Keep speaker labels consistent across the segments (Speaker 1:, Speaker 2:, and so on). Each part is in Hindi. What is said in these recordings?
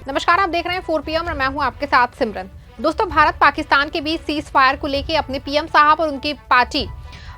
Speaker 1: नमस्कार, आप देख रहे हैं 4 PM और मैं हूं आपके साथ सिमरन। दोस्तों, भारत पाकिस्तान के बीच सीज फायर को लेकर अपने पीएम साहब और उनकी पार्टी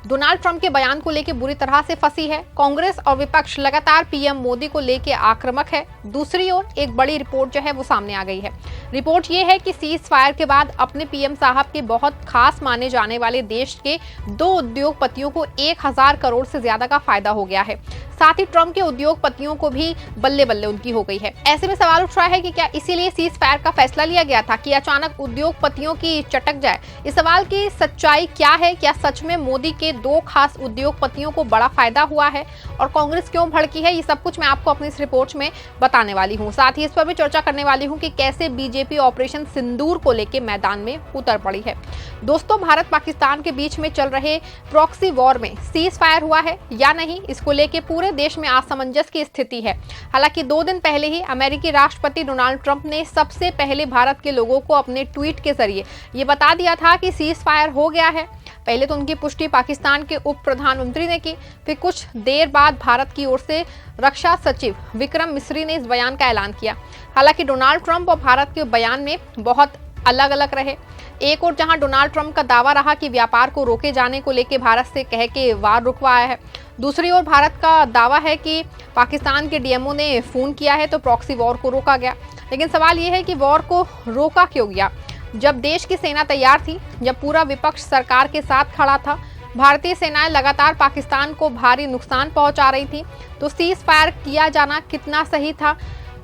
Speaker 1: डोनाल्ड ट्रंप के बयान को लेकर बुरी तरह से फंसी है। कांग्रेस और विपक्ष लगातार पीएम मोदी को लेकर आक्रामक है। दूसरी ओर एक बड़ी रिपोर्ट जो है वो सामने आ गई है। रिपोर्ट ये है कि सीज फायर के बाद अपने पीएम साहब के बहुत खास माने जाने वाले देश के 2 उद्योगपतियों को 1000 करोड़ से ज्यादा का फायदा हो गया है। साथ ही ट्रंप के उद्योगपतियों को भी बल्ले बल्ले उनकी हो गई है। ऐसे में सवाल उठ रहा है कि क्या इसीलिए सीज फायर का फैसला लिया गया था कि अचानक उद्योगपतियों की चटक जाए। इस सवाल की सच्चाई क्या है? क्या सच में मोदी के 2 खास उद्योगपतियों को बड़ा फायदा हुआ है और कांग्रेस क्यों भड़की है? ये सब कुछ मैं आपको अपनी इस रिपोर्ट में बताने वाली हूँ। साथ ही इस पर भी चर्चा करने वाली हूँ कि कैसे बीजेपी ऑपरेशन सिंदूर को लेकर मैदान में उतर पड़ी है। दोस्तों, भारत पाकिस्तान के बीच में चल रहे प्रॉक्सी वॉर में सीज फायर हुआ है या नहीं, इसको लेकर पूरे देश में असमंजस की स्थिति है। हालांकि 2 दिन पहले ही अमेरिकी राष्ट्रपति डोनाल्ड ट्रंप ने सबसे पहले भारत के लोगों को अपने ट्वीट के जरिए ये बता दिया था कि सीज फायर हो गया है। पहले तो उनकी पुष्टि पाकिस्तान के उप प्रधानमंत्री ने की, फिर कुछ देर बाद भारत की ओर से रक्षा सचिव विक्रम मिस्री ने इस बयान का ऐलान किया। हालांकि डोनाल्ड ट्रंप और भारत के बयान में बहुत अलग अलग रहे। एक और जहां डोनाल्ड ट्रंप का दावा रहा कि व्यापार को रोके जाने को लेकर भारत से कह के वार रुकवाया है, दूसरी ओर भारत का दावा है कि पाकिस्तान के डीएमओ ने फोन किया है तो प्रॉक्सी वॉर को रोका गया। लेकिन सवाल यह है कि वॉर को रोका क्यों गया? जब देश की सेना तैयार थी, जब पूरा विपक्ष सरकार के साथ खड़ा था, भारतीय सेनाएं लगातार पाकिस्तान को भारी नुकसान पहुंचा रही थी, तो सीज फायर किया जाना कितना सही था?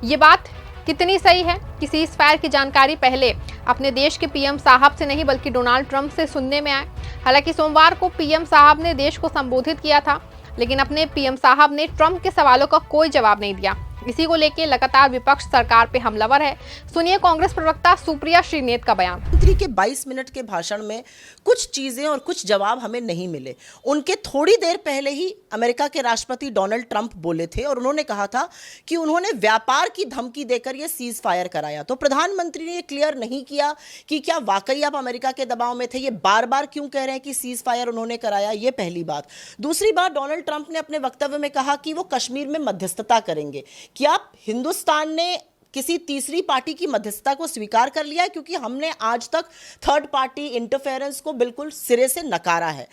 Speaker 1: ये बात कितनी सही है कि सीज फायर की जानकारी पहले अपने देश के पीएम साहब से नहीं बल्कि डोनाल्ड ट्रंप से सुनने में आए। हालांकि सोमवार को पीएम साहब ने देश को संबोधित किया था, लेकिन अपने पीएम साहब ने ट्रंप के सवालों का कोई जवाब नहीं दिया। इसी को लेकर लगातार विपक्ष सरकार पे हमलावर है। सुनिए कांग्रेस प्रवक्ता सुप्रिया श्रीनेत का बयान।
Speaker 2: मंत्री के 22 मिनट के भाषण में कुछ चीजें और कुछ जवाब हमें नहीं मिले। उनके थोड़ी देर पहले ही अमेरिका के राष्ट्रपति डोनाल्ड ट्रंप बोले थे और उन्होंने कहा था कि उन्होंने व्यापार की धमकी देकर यह सीज फायर कराया। तो प्रधानमंत्री ने यह क्लियर नहीं किया कि क्या वाकई आप अमेरिका के दबाव में थे। ये बार बार क्यों कह रहे हैं कि सीज फायर उन्होंने कराया, ये पहली बात। दूसरी बात, डोनाल्ड ट्रंप ने अपने वक्तव्य में कहा कि वो कश्मीर में मध्यस्थता करेंगे। क्या हिंदुस्तान ने किसी तीसरी पार्टी की मध्यस्थता को स्वीकार कर लिया है? क्योंकि हमने आज तक थर्ड पार्टी इंटरफेरेंस को बिल्कुल सिरे से नकारा है।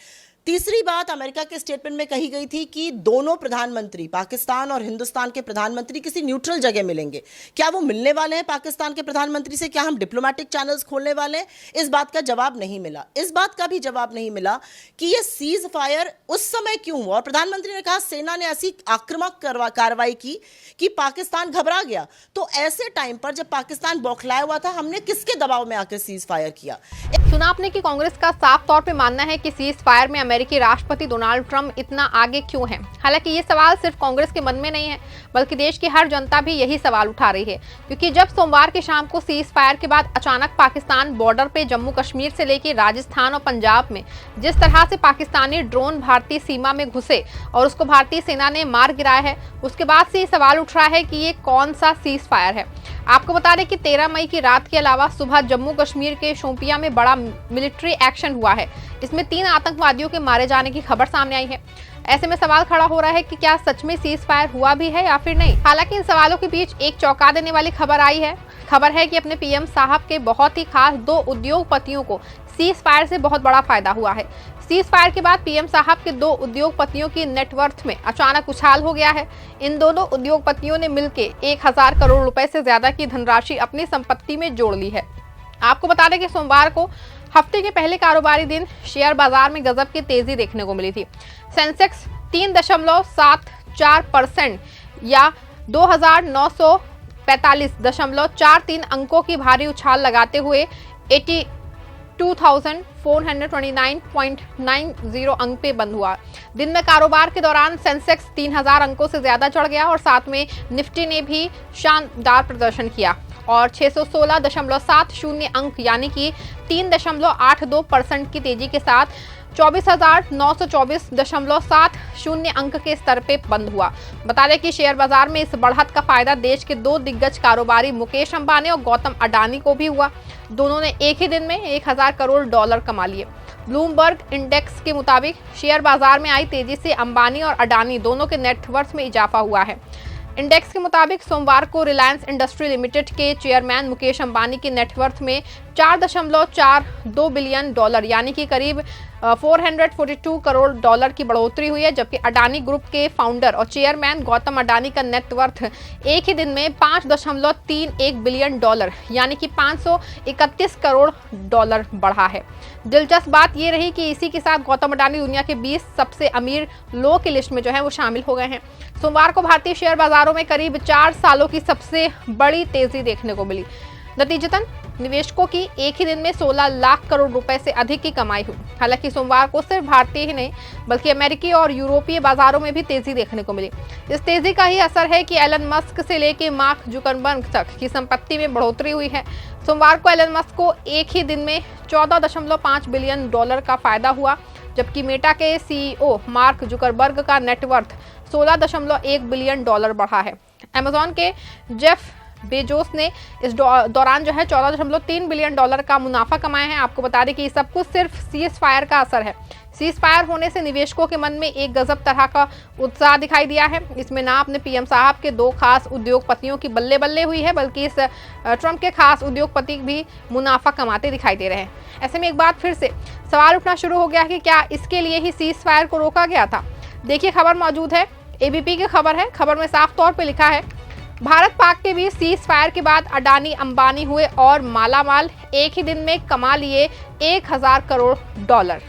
Speaker 2: तीसरी बात, अमेरिका के स्टेटमेंट में कही गई थी कि दोनों प्रधानमंत्री, पाकिस्तान और हिंदुस्तान के प्रधानमंत्री, किसी न्यूट्रल जगह मिलेंगे। क्या वो मिलने वाले हैं पाकिस्तान के प्रधानमंत्री से? क्या हम डिप्लोमेटिक चैनल्स खोलने वाले हैं? इस बात का जवाब नहीं मिला। इस बात का भी जवाब नहीं मिला कि ये सीज फायर उस समय क्यों हुआ। और प्रधानमंत्री ने कहा सेना ने ऐसी आक्रामक कार्रवाई की कि पाकिस्तान घबरा गया। तो ऐसे टाइम पर जब पाकिस्तान बौखलाया हुआ था, हमने किसके दबाव में आकर सीज फायर किया?
Speaker 1: सुना आपने कि कांग्रेस का साफ तौर पे मानना है कि सीज फायर में अमेरिकी राष्ट्रपति डोनाल्ड ट्रंप इतना आगे क्यों है। हालांकि ये सवाल सिर्फ कांग्रेस के मन में नहीं है, बल्कि देश की हर जनता भी यही सवाल उठा रही है। क्योंकि जब सोमवार की शाम को सीज फायर के बाद अचानक पाकिस्तान बॉर्डर पे जम्मू कश्मीर से लेकर राजस्थान और पंजाब में जिस तरह से पाकिस्तानी ड्रोन भारतीय सीमा में घुसे और उसको भारतीय सेना ने मार गिराया है, उसके बाद से ये सवाल उठ रहा है कि ये कौन सा सीज फायर है। आपको बता दें कि 13 मई की रात के अलावा सुबह जम्मू कश्मीर के शोपियां में बड़ा मिलिट्री एक्शन हुआ है। इसमें 3 आतंकवादियों के मारे जाने की खबर सामने आई है। ऐसे में सवाल खड़ा हो रहा है कि क्या सच में सीज फायर हुआ भी है या फिर नहीं। हालांकि इन सवालों के बीच एक चौंका देने वाली खबर आई है। खबर है कि अपने पीएम साहब के बहुत ही खास 2 उद्योगपतियों को सीज फायर से बहुत बड़ा फायदा हुआ है। सीज फायर के बाद पीएम साहब के 2 उद्योगपतियों की नेटवर्थ में अचानक उछाल हो गया है। इन दोनों उद्योगपतियों ने मिलकर 1000 करोड़ रुपए से ज्यादा की धनराशि अपनी संपत्ति में जोड़ ली है। आपको बता दें कि सोमवार को हफ्ते के पहले कारोबारी दिन शेयर बाजार में गजब की तेजी देखने को मिली थी। सेंसेक्स 3.74% या 2945.43 अंकों की भारी उछाल लगाते हुए 82,429.90 अंक पे बंद हुआ। दिन में कारोबार के दौरान सेंसेक्स 3000 अंकों से ज्यादा चढ़ गया और साथ में निफ्टी ने भी शानदार प्रदर्शन किया और 616.70 अंक यानी कि 3.82% की तेजी के साथ 24,924.70 अंक के स्तर पे बंद हुआ। बता दें कि शेयर बाजार में इस बढ़त का फायदा देश के 2 दिग्गज कारोबारी मुकेश अंबानी और गौतम अडानी को भी हुआ। दोनों ने एक ही दिन में 1000 करोड़ डॉलर कमा लिए। ब्लूमबर्ग इंडेक्स के मुताबिक शेयर बाजार में आई तेजी से अंबानी और अडानी दोनों के नेटवर्थ में इजाफा हुआ है। इंडेक्स के मुताबिक सोमवार को रिलायंस इंडस्ट्री लिमिटेड के चेयरमैन मुकेश अंबानी की नेटवर्थ में 4.42 बिलियन डॉलर यानी कि करीब 442 करोड़ डॉलर की बढ़ोतरी हुई है, जबकि अडानी ग्रुप के फाउंडर और चेयरमैन गौतम अडानी का नेटवर्थ एक ही दिन में 5.31 बिलियन डॉलर यानी कि 531 करोड़ डॉलर बढ़ा है। दिलचस्प बात यह रही कि इसी के साथ गौतम अडानी दुनिया के 20 सबसे अमीर लोगों की लिस्ट में जो है वो शामिल हो गए हैं। सोमवार को भारतीय शेयर बाजारों में करीब 4 सालों की सबसे बड़ी तेजी देखने को मिली। नतीजतन निवेशकों की एक ही दिन में 16 लाख करोड़ रुपए से अधिक की कमाई हुई। हालांकि सोमवार को सिर्फ भारतीय ही नहीं बल्कि अमेरिकी और यूरोपीय बाजारों में भी तेजी देखने को मिली। इस तेजी का ही असर है कि एलन मस्क से लेकर मार्क जुकरबर्ग तक की संपत्ति में बढ़ोतरी हुई है। सोमवार को एलन मस्क को एक ही दिन में 14.5 बिलियन डॉलर का फायदा हुआ, जबकि मेटा के सीईओ मार्क जुकरबर्ग का नेटवर्थ 16.1 बिलियन डॉलर बढ़ा है। अमेजॉन के जेफ बेजोस ने इस दौरान जो है 14.3 बिलियन डॉलर का मुनाफा कमाया है। आपको बता दें कि सब कुछ सिर्फ सीज फायर का असर है। सीज फायर होने से निवेशकों के मन में एक गजब तरह का उत्साह दिखाई दिया है। इसमें ना अपने पीएम साहब के 2 खास उद्योगपतियों की बल्ले बल्ले हुई है, बल्कि इस ट्रंप के खास उद्योगपति भी मुनाफा कमाते दिखाई दे रहे हैं। ऐसे में एक बार फिर से सवाल उठना शुरू हो गया कि क्या इसके लिए ही सीज फायर को रोका गया था। देखिए, खबर मौजूद है, एबीपी की खबर है। खबर में साफ तौर पर लिखा है, भारत पाक के बीच सीज फायर के बाद अडानी अंबानी हुए और मालामाल, एक ही दिन में कमा लिए 1000 करोड़ डॉलर।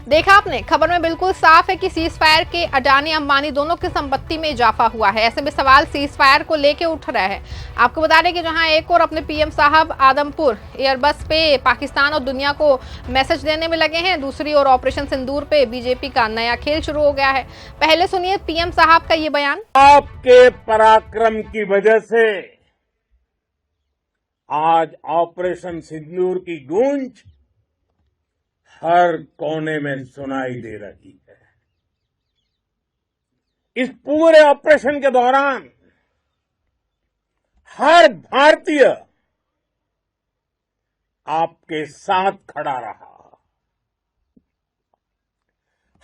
Speaker 1: देखा आपने, खबर में बिल्कुल साफ है कि सीज फायर के अडानी अंबानी दोनों की संपत्ति में इजाफा हुआ है। ऐसे में सवाल सीज फायर को लेके उठ रहा है। आपको बता दें कि जहां एक और अपने पीएम साहब आदमपुर एयरबस पे पाकिस्तान और दुनिया को मैसेज देने में लगे हैं, दूसरी ओर ऑपरेशन सिंदूर पे बीजेपी का नया खेल शुरू हो गया है। पहले सुनिए पीएम साहब का ये बयान।
Speaker 3: आपके पराक्रम की वजह से आज ऑपरेशन सिंदूर की गूंज हर कोने में सुनाई दे रही है। इस पूरे ऑपरेशन के दौरान हर भारतीय आपके साथ खड़ा रहा।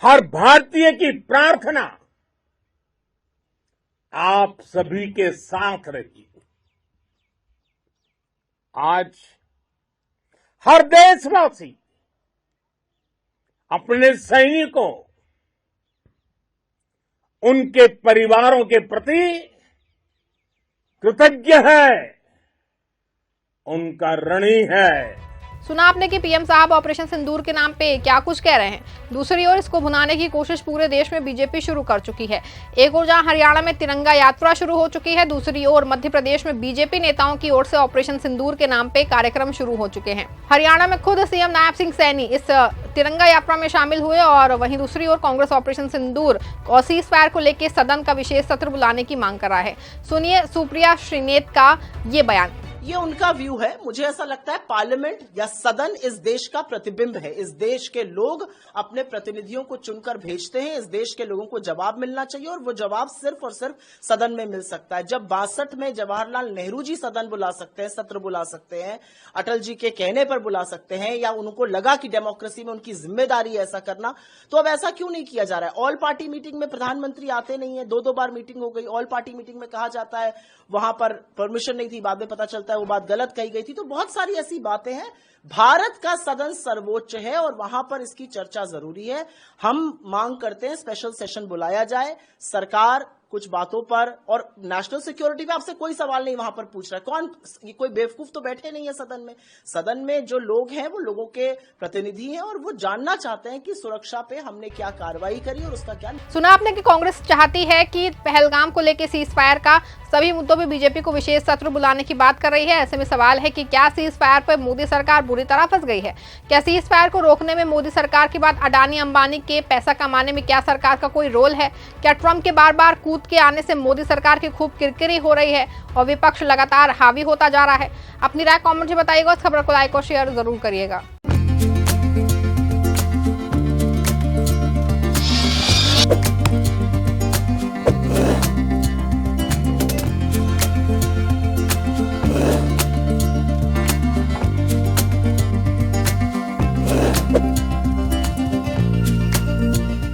Speaker 3: हर भारतीय की प्रार्थना आप सभी के साथ रही। आज हर देशवासी अपने सैनिकों, उनके परिवारों के प्रति कृतज्ञ है, उनका ऋणी है।
Speaker 1: सुना आपने कि पीएम साहब ऑपरेशन सिंदूर के नाम पे क्या कुछ कह रहे हैं। दूसरी ओर इसको भुनाने की कोशिश पूरे देश में बीजेपी शुरू कर चुकी है। एक ओर जहां हरियाणा में तिरंगा यात्रा शुरू हो चुकी है, दूसरी ओर मध्य प्रदेश में बीजेपी नेताओं की ओर से ऑपरेशन सिंदूर के नाम पे कार्यक्रम शुरू हो चुके हैं। हरियाणा में खुद सीएम नायब सिंह सैनी इस तिरंगा यात्रा में शामिल हुए और वहीं दूसरी ओर कांग्रेस ऑपरेशन सिंदूर और सीज फायर को लेकर सदन का विशेष सत्र बुलाने की मांग कर रहा है। सुनिए सुप्रिया श्रीनेत का ये बयान।
Speaker 2: ये उनका व्यू है। मुझे ऐसा लगता है पार्लियामेंट या सदन इस देश का प्रतिबिंब है। इस देश के लोग अपने प्रतिनिधियों को चुनकर भेजते हैं। इस देश के लोगों को जवाब मिलना चाहिए और वो जवाब सिर्फ और सिर्फ सदन में मिल सकता है। जब 62 में जवाहरलाल नेहरू जी सदन बुला सकते हैं, सत्र बुला सकते हैं, अटल जी के कहने पर बुला सकते हैं, या उनको लगा कि डेमोक्रेसी में उनकी जिम्मेदारी है ऐसा करना, तो अब ऐसा क्यों नहीं किया जा रहा है। ऑल पार्टी मीटिंग में प्रधानमंत्री आते नहीं है। 2 बार मीटिंग हो गई। ऑल पार्टी मीटिंग में कहा जाता है वहां पर परमिशन नहीं थी, बाद में पता चलता है वो बात गलत कही गई थी। तो बहुत सारी ऐसी बातें हैं। भारत का सदन सर्वोच्च है और वहां पर इसकी चर्चा जरूरी है। हम मांग करते हैं स्पेशल सेशन बुलाया जाए। सरकार कुछ बातों पर और नेशनल सिक्योरिटी पे आपसे कोई सवाल नहीं वहां पर पूछ रहा है। कौन, कोई बेवकूफ तो बैठे नहीं है सदन में। सदन में जो लोग हैं वो लोगों के प्रतिनिधि हैं और वो जानना चाहते हैं कि सुरक्षा पे हमने क्या कार्रवाई करी और उसका क्या।
Speaker 1: सुना आपने कि कांग्रेस चाहती है कि पहलगाम को लेकर सीज फायर का सभी मुद्दों पर बीजेपी को विशेष सत्र बुलाने की बात कर रही है। ऐसे में सवाल है कि क्या सीज फायर पर मोदी सरकार बुरी तरह फंस गई है। क्या सीज फायर को रोकने में मोदी सरकार के बाद अडानी अंबानी के पैसा कमाने में क्या सरकार का कोई रोल है। क्या ट्रंप के बार बार कूद के आने से मोदी सरकार की खूब किरकिरी हो रही है और विपक्ष लगातार हावी होता जा रहा है। अपनी राय कमेंट में बताइएगा। इस खबर को लाइक और शेयर जरूर करिएगा।